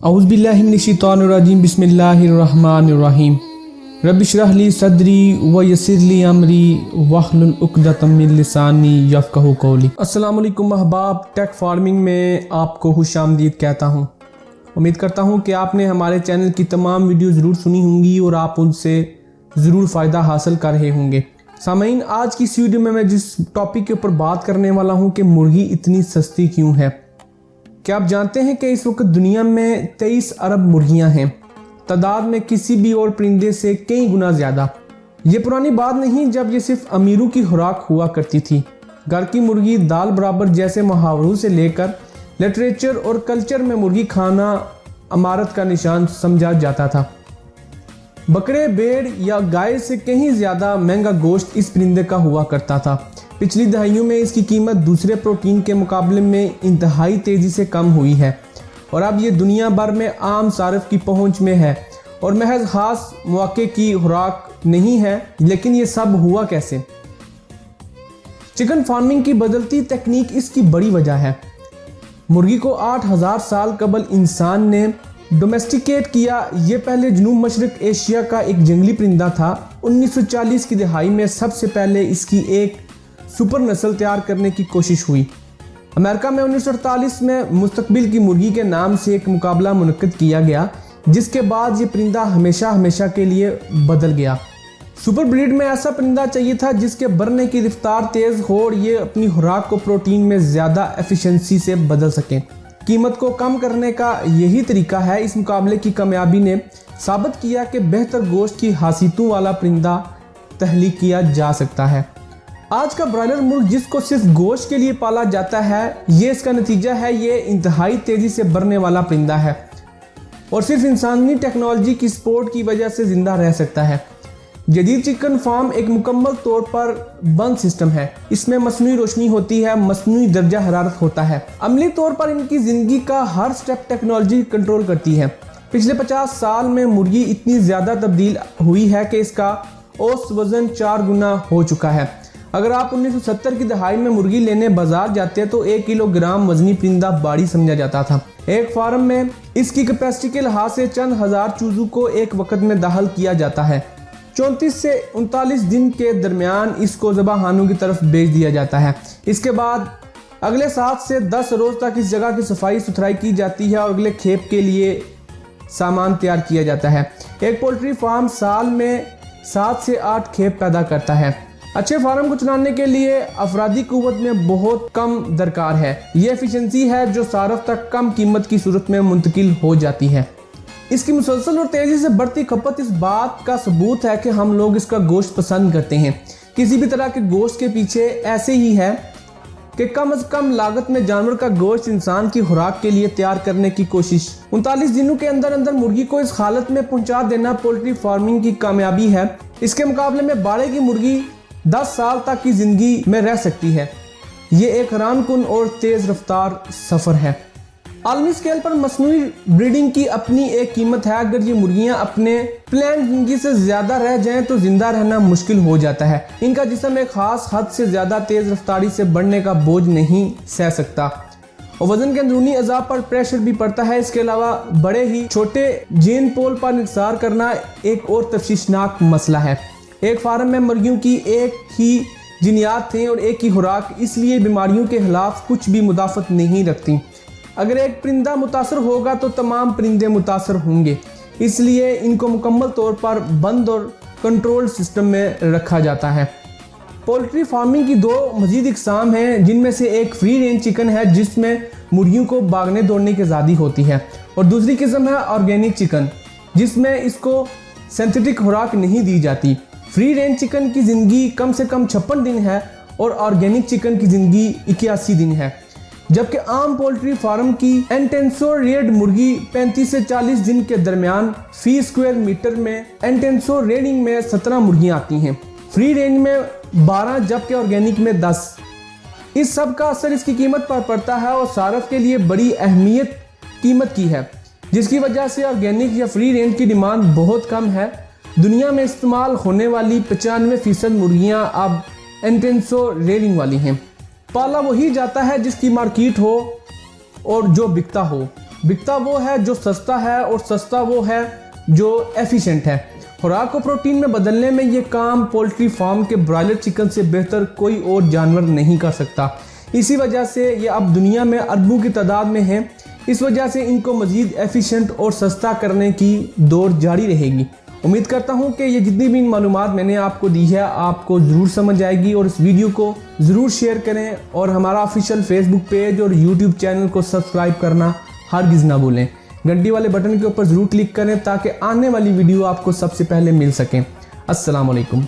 औज़ुबिल्लाहिमिनश्शैतानिर्रजीम बिस्मिल्लाहिर्रहमानिर्रहीम रब्बि इश्रह ली सदरी व यस्सिर ली अमरी वहलुल उक़दतम मिन लिसानी यफ़क़हू क़ौली। अस्सलाम वालेकुम अहबाब, टेक फार्मिंग में आपको खुशामदीद कहता हूँ। उम्मीद करता हूँ कि आपने हमारे चैनल की तमाम वीडियो ज़रूर सुनी होंगी और आप उनसे ज़रूर फ़ायदा हासिल कर रहे होंगे। सामीन, आज की इस वीडियो में मैं जिस टॉपिक के ऊपर बात करने वाला हूँ कि मुर्गी इतनी सस्ती क्यों है। क्या आप जानते हैं कि इस वक्त दुनिया में 23 अरब मुर्गियां हैं, तादाद में किसी भी और परिंदे से कई गुना ज़्यादा। ये पुरानी बात नहीं जब ये सिर्फ अमीरों की खुराक हुआ करती थी। घर की मुर्गी दाल बराबर जैसे मुहावरों से लेकर लिटरेचर और कल्चर में मुर्गी खाना अमारत का निशान समझा जाता था। बकरे, भेड़ या गाय से कहीं ज़्यादा महंगा गोश्त इस परिंदे का हुआ करता था। पिछली दहाइयों में इसकी कीमत दूसरे प्रोटीन के मुकाबले में इंतहाई तेज़ी से कम हुई है और अब ये दुनिया भर में आम सार्फ की पहुंच में है और महज ख़ास मौके की खुराक नहीं है। लेकिन ये सब हुआ कैसे? चिकन फार्मिंग की बदलती तकनीक इसकी बड़ी वजह है। मुर्गी को 8000 साल कबल इंसान ने डोमेस्टिकेट किया। ये पहले जनूब मशरक एशिया का एक जंगली परिंदा था। 1940 की दहाई में सबसे पहले इसकी एक सुपर नस्ल तैयार करने की कोशिश हुई। अमेरिका में 1948 में मुस्तकबिल की मुर्गी के नाम से एक मुकाबला मुनक्किद किया गया, जिसके बाद ये परिंदा हमेशा हमेशा के लिए बदल गया। सुपर ब्रीड में ऐसा परिंदा चाहिए था जिसके बढ़ने की रफ्तार तेज़ हो और ये अपनी खुराक को प्रोटीन में ज़्यादा एफिशिएंसी से बदल सकें। कीमत को कम करने का यही तरीका है। इस मुकाबले की कामयाबी ने साबित किया कि बेहतर गोश्त की खासियतों वाला परिंदा तख्लीक किया जा सकता है। आज का ब्रॉयलर मुर्ग जिसको सिर्फ गोश्त के लिए पाला जाता है, ये इसका नतीजा है। ये इंतहाई तेज़ी से बढ़ने वाला परिंदा है और सिर्फ इंसानी टेक्नोलॉजी की सपोर्ट की वजह से ज़िंदा रह सकता है। जदीद चिकन फार्म एक मुकम्मल तौर पर बंद सिस्टम है। इसमें मसनूई रोशनी होती है, मसनूई दर्जा हरारत होता है। अमली तौर पर इनकी ज़िंदगी का हर स्टेप टेक्नोलॉजी कंट्रोल करती है। पिछले 50 साल में मुर्गी इतनी ज़्यादा तब्दील हुई है कि इसका औसत वज़न 4 गुना हो चुका है। अगर आप 1970 की दहाई में मुर्गी लेने बाजार जाते हैं तो 1 किलोग्राम वजनी परिंदा बाड़ी समझा जाता था। एक फार्म में इसकी कैपेसिटी के लिहाज से चंद हज़ार चूजों को एक वक्त में दाखिल किया जाता है। 34 से 39 दिन के दरमियान इसको ज़बाखानों की तरफ भेज दिया जाता है। इसके बाद अगले 7 से 10 रोज़ तक इस जगह की सफाई सुथराई की जाती है और अगले खेप के लिए सामान तैयार किया जाता है। एक पोल्ट्री फार्म साल में 7 से 8 खेप पैदा करता है। अच्छे फार्म को चलाने के लिए अफरादी कुव्वत में बहुत कम दरकार है। ये एफिशिएंसी है जो सार्फ तक कम कीमत की सूरत में मुंतकिल हो जाती है। इसकी मुसलसल और तेज़ी से बढ़ती खपत इस बात का सबूत है कि हम लोग इसका गोश्त पसंद करते हैं। किसी भी तरह के गोश्त के पीछे ऐसे ही है कि कम से कम लागत में जानवर का गोश्त इंसान की खुराक के लिए तैयार करने की कोशिश। 39 दिनों के अंदर अंदर मुर्गी को इस हालत में पहुंचा देना पोल्ट्री फार्मिंग की कामयाबी है। इसके मुकाबले में बाड़े की मुर्गी 10 साल तक की जिंदगी में रह सकती है। ये एक हैरानकुन और तेज रफ्तार सफर है। आलमी स्केल पर मसनूई ब्रीडिंग की अपनी एक कीमत है। अगर ये मुर्गियां अपने प्लान जिंदगी से ज्यादा रह जाएं तो जिंदा रहना मुश्किल हो जाता है। इनका जिस्म एक खास हद से ज्यादा तेज रफ्तारी से बढ़ने का बोझ नहीं सह सकता और वजन के अंदरूनी अज़ा पर प्रेशर भी पड़ता है। इसके अलावा बड़े ही छोटे जीन पोल पर निसार करना एक और तफ्शीशनाक मसला है। एक फार्म में मुर्गियों की एक ही जिनियात थे और एक ही खुराक, इसलिए बीमारियों के खिलाफ कुछ भी मुदाफ़त नहीं रखती। अगर एक परिंदा मुतासर होगा तो तमाम परिंदे मुतासर होंगे, इसलिए इनको मुकम्मल तौर पर बंद और कंट्रोल सिस्टम में रखा जाता है। पोल्ट्री फार्मिंग की 2 मजीद इकसाम हैं, जिनमें से एक फ्री रेंज चिकन है जिसमें मुर्गियों को भागने दौड़ने की आज़ादी होती है और दूसरी किस्म है ऑर्गेनिक चिकन जिसमें इसको सिंथेटिक खुराक नहीं दी जाती। फ्री रेंज चिकन की ज़िंदगी कम से कम 56 दिन है और ऑर्गेनिक चिकन की ज़िंदगी 81 दिन है, जबकि आम पोल्ट्री फार्म की इंटेंसो रेड मुर्गी 35 से 40 दिन के दरमियान फी स्क्वायर मीटर में इंटेंसो रेडिंग में 17 मुर्गियां आती हैं। फ्री रेंज में 12 जबकि ऑर्गेनिक में 10। इस सब का असर इसकी कीमत पर पड़ता है और सार्फ के लिए बड़ी अहमियत कीमत की है, जिसकी वजह से ऑर्गेनिक या फ्री रेंज की डिमांड बहुत कम है। दुनिया में इस्तेमाल होने वाली 95% मुर्गियां अब इंटेंसो रेडिंग वाली हैं। पाला वही जाता है जिसकी मार्केट हो और जो बिकता हो। बिकता वो है जो सस्ता है और सस्ता वो है जो एफिशिएंट है। खुराक को प्रोटीन में बदलने में ये काम पोल्ट्री फार्म के ब्रॉयलर चिकन से बेहतर कोई और जानवर नहीं कर सकता। इसी वजह से ये अब दुनिया में अरबों की तादाद में है। इस वजह से इनको मज़ीद एफिशिएंट और सस्ता करने की दौड़ जारी रहेगी। उम्मीद करता हूँ कि ये जितनी भी मालूमात मैंने आपको दी है आपको ज़रूर समझ आएगी, और इस वीडियो को ज़रूर शेयर करें और हमारा ऑफिशियल फेसबुक पेज और यूट्यूब चैनल को सब्सक्राइब करना हरगिज़ ना भूलें। घंटी वाले बटन के ऊपर ज़रूर क्लिक करें ताकि आने वाली वीडियो आपको सबसे पहले मिल सकें। अस्सलाम वालेकुम।